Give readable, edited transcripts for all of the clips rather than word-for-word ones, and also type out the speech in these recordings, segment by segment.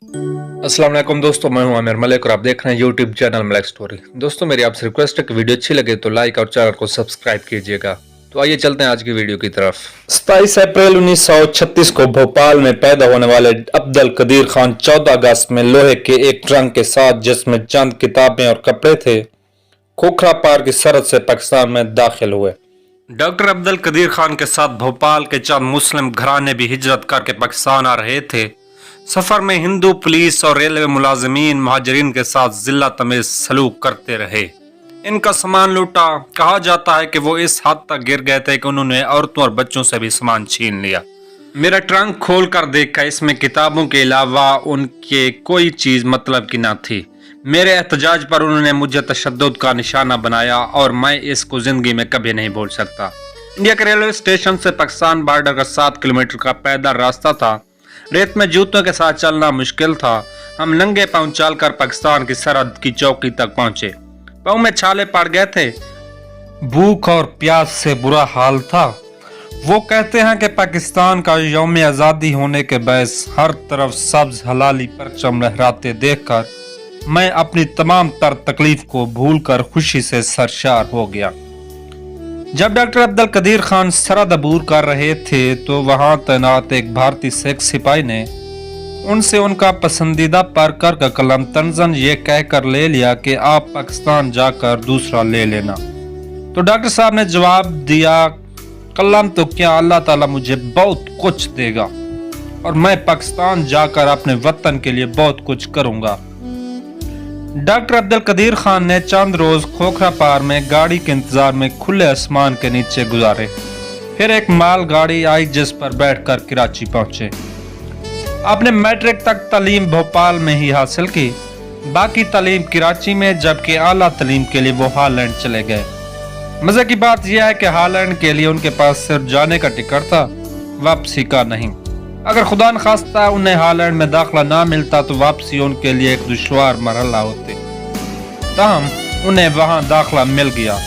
अस्सलाम वालेकुम दोस्तों, मैं हूं आमिर मलिक और आप देख रहे हैं यूट्यूब चैनल मलिक स्टोरी। दोस्तों मेरी आपसे रिक्वेस्ट है कि वीडियो अच्छी लगे तो लाइक और चैनल को सब्सक्राइब कीजिएगा। तो आइए चलते हैं आज की वीडियो की तरफ। 27 अप्रैल 1936 को भोपाल में पैदा होने वाले अब्दुल कदीर खान 14 अगस्त में लोहे के एक ट्रंक के साथ जिसमें चंद किताबें और कपड़े थे, खोखरा पार की सरहद से पाकिस्तान में दाखिल हुए। डॉक्टर अब्दुल कदीर खान के साथ भोपाल के चंद मुस्लिम घराने भी हिजरत करके पाकिस्तान आ रहे थे। सफर में हिंदू पुलिस और रेलवे मुलाजिमीन महाजरीन के साथ जिला तमीज सलूक करते रहे। इनका सामान लूटा। कहा जाता है कि वो इस हद तक गिर गए थे कि उन्होंने औरतों और बच्चों से भी सामान छीन लिया। मेरा ट्रंक खोल कर देखा, इसमें किताबों के अलावा उनके कोई चीज मतलब की ना थी। मेरे एहतजाज पर उन्होंने मुझे तशद्दुद का निशाना बनाया और मैं इसको जिंदगी में कभी नहीं भूल सकता। इंडिया के रेलवे स्टेशन से पाकिस्तान बॉर्डर का 7 किलोमीटर का पैदल रास्ता था। रेत में जूतों के साथ चलना मुश्किल था। हम नंगे पांव चलकर पाकिस्तान की सरहद की चौकी तक पहुंचे। पांव में छाले पड़ गए थे। भूख और प्यास से बुरा हाल था। वो कहते हैं कि पाकिस्तान का यौम आज़ादी होने के बायस हर तरफ सब्ज हलाली परचम लहराते देखकर मैं अपनी तमाम तर तकलीफ को भूलकर खुशी से सरशार हो गया। जब डॉक्टर अब्दुल कदीर खान सरहद अबूर कर रहे थे तो वहां तैनात एक भारतीय सिख सिपाही ने उनसे उनका पसंदीदा परकर का कलम तंजन ये कहकर ले लिया कि आप पाकिस्तान जाकर दूसरा ले लेना। तो डॉक्टर साहब ने जवाब दिया, कलम तो क्या, अल्लाह ताला मुझे बहुत कुछ देगा और मैं पाकिस्तान जाकर अपने वतन के लिए बहुत कुछ करूंगा। डॉक्टर अब्दुल कदीर खान ने चंद रोज खोखरा पार में गाड़ी के इंतजार में खुले आसमान के नीचे गुजारे। फिर एक माल गाड़ी आई जिस पर बैठकर कराची पहुंचे। आपने मैट्रिक तक तालीम भोपाल में ही हासिल की, बाकी तालीम कराची में, जबकि आला तालीम के लिए वो हॉलैंड चले गए। मजे की बात यह है कि हॉलैंड के लिए उनके पास सिर्फ जाने का टिकट था, वापसी का नहीं। अगर खुदा न खास्ता उन्हें हॉलैंड में दाखिला ना मिलता तो वापसी उनके लिए एक दुश्वार मरहला होती। ताहम उन्हें वहां दाखिला मिल गया।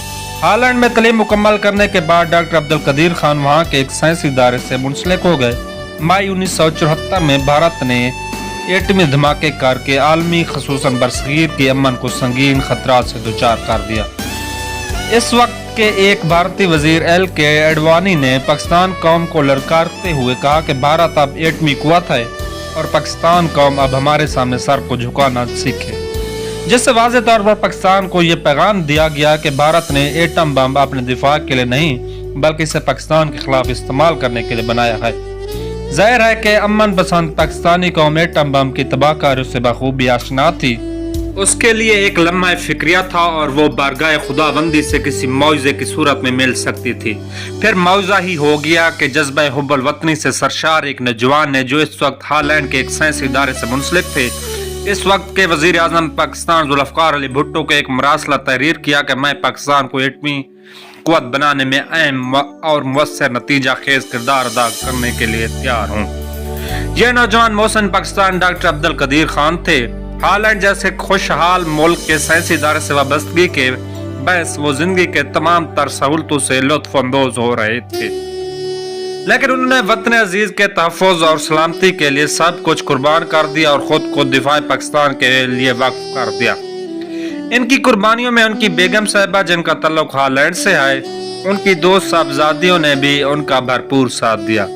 हॉलैंड में तालीम मुकम्मल करने के बाद डॉक्टर अब्दुल कदीर खान वहां के एक साइंसी इदारे से मुंसलिक हो गए। मई 1974 में भारत ने एटमी धमाके करके आलमी खसूसन बरसगीर के अमन को संगीन खतरात से दुचार कर दिया। इस वक्त के एक भारतीय वजीर एल के एडवानी ने पाकिस्तान कौम को ललकारते हुए कहा कि भारत अब एटमी कुव्वत है और पाकिस्तान कौम अब हमारे सामने सर को झुकाना सीखे, जिससे वाज़ेह तौर पर पाकिस्तान को यह पैगाम दिया गया कि भारत ने एटम बम अपने दिफा के लिए नहीं बल्कि इसे पाकिस्तान के खिलाफ इस्तेमाल करने के लिए बनाया है। जाहिर है कि अमन पसंद पाकिस्तानी कौम एटम बम की तबाहकारियों से बखूबी आशना थी। उसके लिए एक लम्हा फिक्रिया था और वो बारगाह खुदाबंदी से किसी मौजे की सूरत में मिल सकती थी। फिर मौजा ही हो गया कि जज्बा हुब्बुल वतनी से सरशार एक नौजवान ने, जो इस वक्त हॉलैंड के एक साइंसी इदारे से मुंसलिक थे, इस वक्त के वजीर आजम पाकिस्तान जुल्फ़िकार अली भुट्टो को एक मरासला तहरीर किया कि मैं पाकिस्तान को एटमी कुव्वत बनाने में अहम और मुअस्सर नतीजा खेज किरदार अदा करने के लिए तैयार हूँ। यह नौजवान मोहसिन पाकिस्तान डॉक्टर अब्दुल कदीर खान थे। हॉलैंड जैसे खुशहाल मुल्क के साइंसी इदारे से वाबस्तगी के बहस वो जिंदगी के तमाम तर सहूलतों से लुत्फ अंदोज हो रहे थे, लेकिन उन्होंने वतन अजीज के तहफ़्फ़ुज़ और सलामती के लिए सब कुछ कुर्बान कर दिया और खुद को दिफा पाकिस्तान के लिए वक्फ कर दिया। इनकी कुर्बानियों में उनकी बेगम साहिबा, जिनका तल्लुक हॉलैंड से है, उनकी दो साहबजादियों ने भी उनका भरपूर साथ दिया।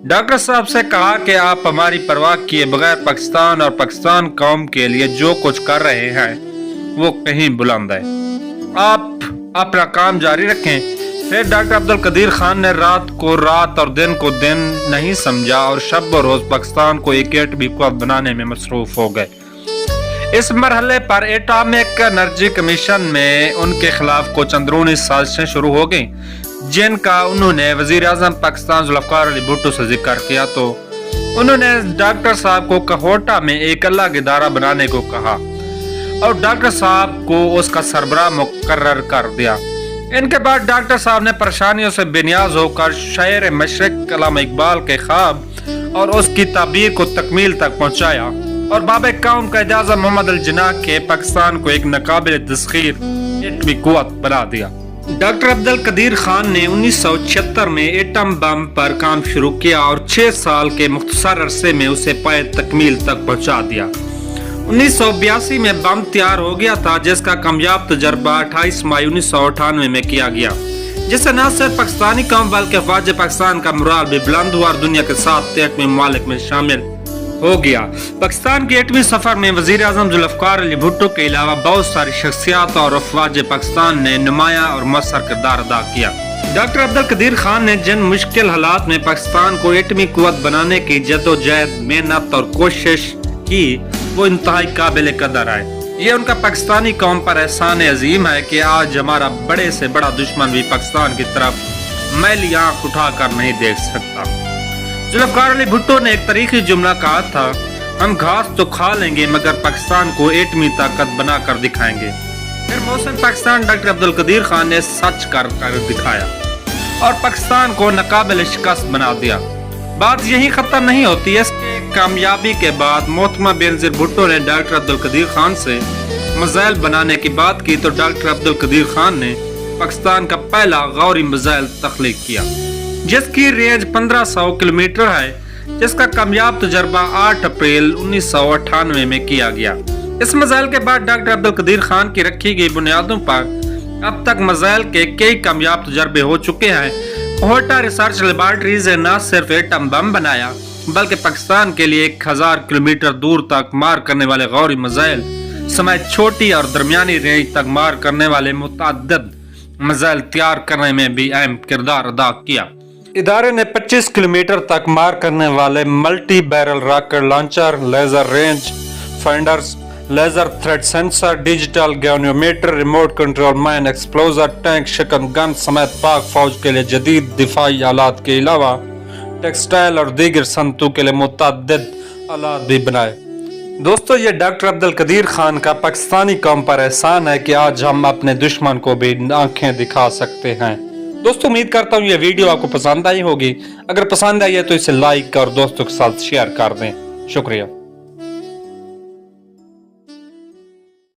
डॉक्टर साहब से कहा कि आप हमारी परवाह किए बगैर पाकिस्तान और पाकिस्तान कौम के लिए जो कुछ कर रहे हैं वो कहीं बुलंद है, आप अपना काम जारी रखें। फिर डॉक्टर अब्दुल कदीर खान ने रात को रात और दिन को दिन नहीं समझा और शब व रोज पाकिस्तान को एक एटमी कुव्वत बनाने में मसरूफ हो गए। इस मरहले पर एटॉमिक एनर्जी कमीशन में उनके खिलाफ कुछ अंदरूनी साजिशें शुरू हो गई, जिनका उन्होंने वजीर आजम पाकिस्तान जुल्फ़िकार अली भुट्टो से जिक्र किया। तो उन्होंने डॉक्टर साहब को कहोटा में एक अलग इदारा बनाने को कहा और डॉक्टर साहब को उसका सरबराह मुकर्रर कर दिया। इनके बाद डॉक्टर साहब ने परेशानियों से बेनियाज होकर शायर मशरिक अल्लामा इकबाल के ख्वाब और उसकी ताबीर को तकमील तक पहुंचाया और बाबे कौम का इजाज़त मोहम्मद अल जिन्ना के पाकिस्तान को एक नाकाबिल तस्खीर एटमी कुव्वत बना दिया। डॉक्टर अब्दुल कदीर खान ने 1976 में एटम बम पर काम शुरू किया और 6 साल के मुख्तसर अरसे में उसे पाए तकमील तक पहुंचा दिया। 1982 में बम तैयार हो गया था, जिसका कामयाब तजर्बा 28 मई 1998 में किया गया, जिससे न सिर्फ पाकिस्तानी कौम बल्कि अफवाज पाकिस्तान का मुराल भी बुलंद हुआ और दुनिया के 7 एटमी ममालिक में शामिल हो गया। पाकिस्तान के एटमी सफर में वजीर आजम जुल्फकार अली भुट्टो के अलावा बहुत सारी शख्सियात और अफवाज पाकिस्तान ने नुमाया और मौसर किरदार अदा किया। डॉक्टर अब्दुल कदीर खान ने जिन मुश्किल हालात में पाकिस्तान को एटमी कुव्वत बनाने की जद्दोजहद, मेहनत और कोशिश की, वो इंतहाई काबिल कदर है। ये उनका पाकिस्तानी कौम पर एहसान अजीम है कि आज हमारा बड़े से बड़ा दुश्मन भी पाकिस्तान की तरफ मैली आंख उठाकर नहीं देख सकता। जुल्फकार अली भुट्टो ने एक तारीखी जुमला कहा था, हम घास तो खा लेंगे मगर पाकिस्तान को एटमी ताकत बनाकर दिखाएंगे। फिर मौसम पाकिस्तान डॉक्टर अब्दुल कदीर खान ने सच कर दिखाया और पाकिस्तान को नाकाबिल शिकस्त बना दिया। बात यही खत्म नहीं होती। इसके कामयाबी के बाद मोहतरमा बेनजीर भुट्टो ने डॉक्टर अब्दुल कदीर खान से मिसाइल बनाने की बात की तो डॉक्टर अब्दुल कदीर खान ने पाकिस्तान का पहला गौरी मिसाइल तख्लीक किया, जिसकी रेंज 1500 किलोमीटर है, जिसका कामयाब तजर्बा 8 अप्रैल 1998 में किया गया। इस मिसाइल के बाद डॉक्टर अब्दुल कदीर खान की रखी गई बुनियादों पर अब तक मिसाइल के कई कामयाब तजर्बे हो चुके हैं। होटा रिसर्च लेबॉर्ट्रीज ने न सिर्फ एटम बम बनाया बल्कि पाकिस्तान के लिए 1000 किलोमीटर दूर तक मार करने वाले गौरी मिसाइल समेत छोटी और दरमियानी रेंज तक मार करने वाले मुतअद्दिद मिसाइल तैयार करने में भी अहम किरदार अदा किया। इदारे ने 25 किलोमीटर तक मार करने वाले multi barrel rocket launcher, laser range finders, laser threat sensor, digital goniometer, remote control mine exploder, tank शिकन गन समेत पाक फौज के लिए जदीद दिफाई आलात के अलावा टेक्सटाइल और दीगर सनतों के लिए मुतअद्दिद आलात भी बनाए। दोस्तों, ये डॉक्टर अब्दुल कदीर खान का पाकिस्तानी कौम पर एहसान है कि आज हम अपने दुश्मन को भी आंखें दिखा सकते हैं। दोस्तों, उम्मीद करता हूँ ये वीडियो आपको पसंद आई होगी। अगर पसंद आई है तो इसे लाइक और दोस्तों के साथ शेयर कर दें। शुक्रिया।